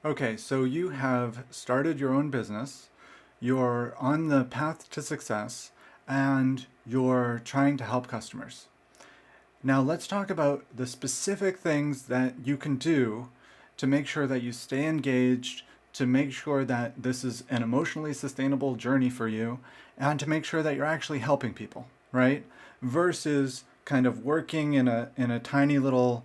Okay, so you have started your own business, you're on the path to success, and you're trying to help customers. Now, let's talk about the specific things that you can do to make sure that you stay engaged, to make sure that this is an emotionally sustainable journey for you, and to make sure that you're actually helping people, right? Versus kind of working in a tiny little,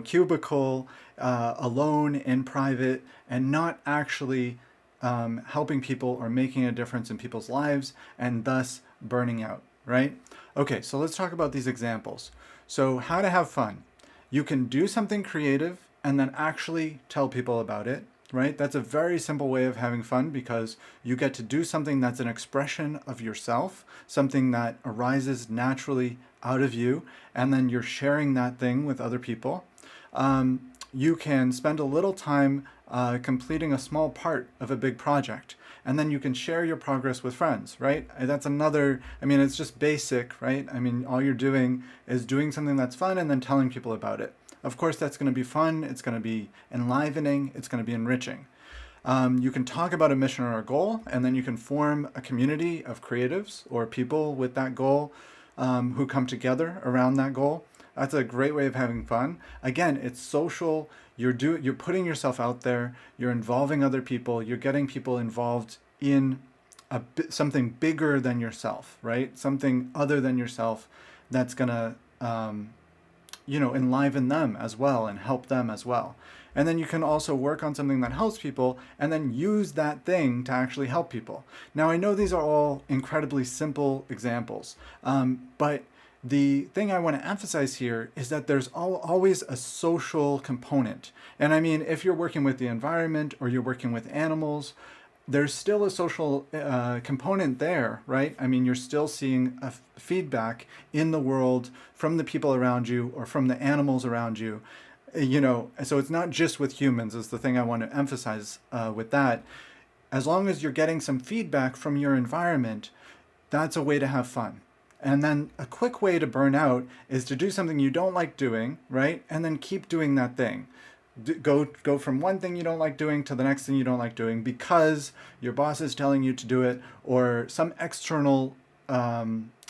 cubicle, alone in private, and not actually helping people or making a difference in people's lives, and thus burning out, right? Okay, so let's talk about these examples. So, how to have fun. You can do something creative and then actually tell people about it, right? That's a very simple way of having fun because you get to do something that's an expression of yourself, something that arises naturally out of you, and then you're sharing that thing with other people. You can spend a little time completing a small part of a big project, and then you can share your progress with friends, right? That's another, I mean, it's just basic, right? I mean, all you're doing is doing something that's fun and then telling people about it. Of course, that's going to be fun, it's going to be enlivening, it's going to be enriching. You can talk about a mission or a goal, and then you can form a community of creatives or people with that goal who come together around that goal. That's a great way of having fun. Again, it's social. You're putting yourself out there. You're involving other people. You're getting people involved in something bigger than yourself, right? Something other than yourself that's gonna enliven them as well and help them as well. And then you can also work on something that helps people and then use that thing to actually help people. Now, I know these are all incredibly simple examples, but the thing I want to emphasize here is that there's always a social component. And I mean, if you're working with the environment or you're working with animals, there's still a social component there, right? I mean, you're still seeing a feedback in the world from the people around you or from the animals around you. So it's not just with humans, is the thing I want to emphasize with that. As long as you're getting some feedback from your environment, that's a way to have fun. And then a quick way to burn out is to do something you don't like doing, right? And then keep doing that thing. Go from one thing you don't like doing to the next thing you don't like doing because your boss is telling you to do it or some external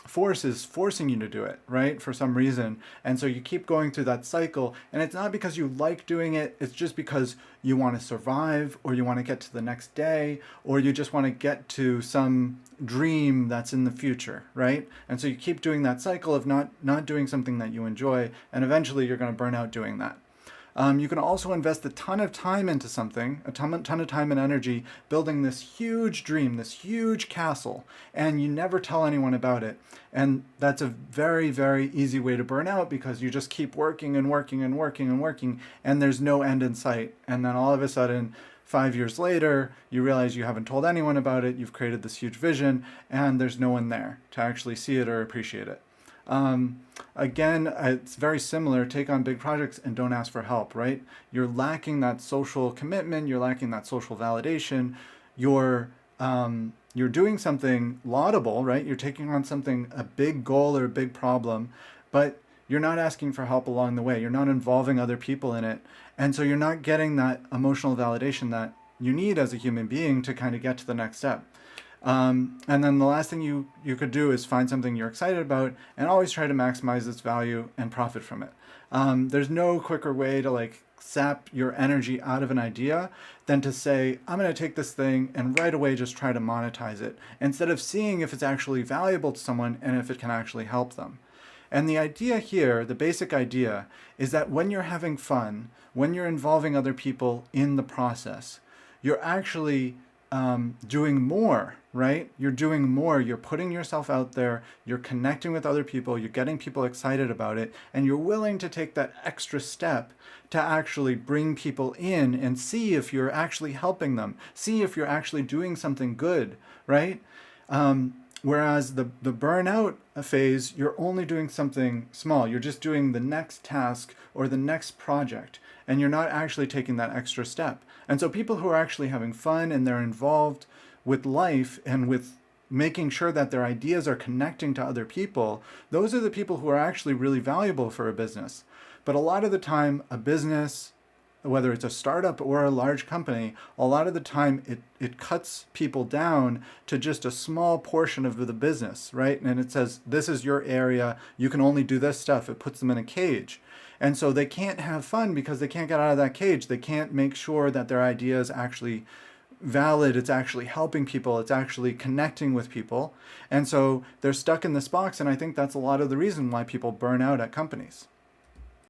force is forcing you to do it, right? For some reason. And so you keep going through that cycle. And it's not because you like doing it, it's just because you want to survive or you want to get to the next day or you just want to get to some dream that's in the future, right? And so you keep doing that cycle of not doing something that you enjoy. And eventually you're going to burn out doing that. You can also invest a ton of time into something, a ton of time and energy, building this huge dream, this huge castle, and you never tell anyone about it. And that's a very, very easy way to burn out because you just keep working and working and working and working, and there's no end in sight. And then all of a sudden, 5 years later, you realize you haven't told anyone about it, you've created this huge vision, and there's no one there to actually see it or appreciate it. Again, it's very similar. Take on big projects and don't ask for help, right? You're lacking that social commitment. You're lacking that social validation. You're doing something laudable, right? You're taking on something, a big goal or a big problem, but you're not asking for help along the way. You're not involving other people in it. And so you're not getting that emotional validation that you need as a human being to kind of get to the next step. And then the last thing you could do is find something you're excited about and always try to maximize its value and profit from it. There's no quicker way to like sap your energy out of an idea than to say, I'm going to take this thing and right away just try to monetize it instead of seeing if it's actually valuable to someone and if it can actually help them. And the idea here, the basic idea, is that when you're having fun, when you're involving other people in the process, you're actually doing more, right? You're doing more. You're putting yourself out there. You're connecting with other people. You're getting people excited about it. And you're willing to take that extra step to actually bring people in and see if you're actually helping them, see if you're actually doing something good, right? Whereas the burnout phase, you're only doing something small. You're just doing the next task or the next project, and you're not actually taking that extra step. And so people who are actually having fun and they're involved with life and with making sure that their ideas are connecting to other people, those are the people who are actually really valuable for a business. But a lot of the time, a business whether it's a startup or a large company, a lot of the time it cuts people down to just a small portion of the business, right? And it says, this is your area, you can only do this stuff. It puts them in a cage. And so they can't have fun because they can't get out of that cage. They can't make sure that their idea is actually valid, it's actually helping people, it's actually connecting with people. And so they're stuck in this box, and I think that's a lot of the reason why people burn out at companies.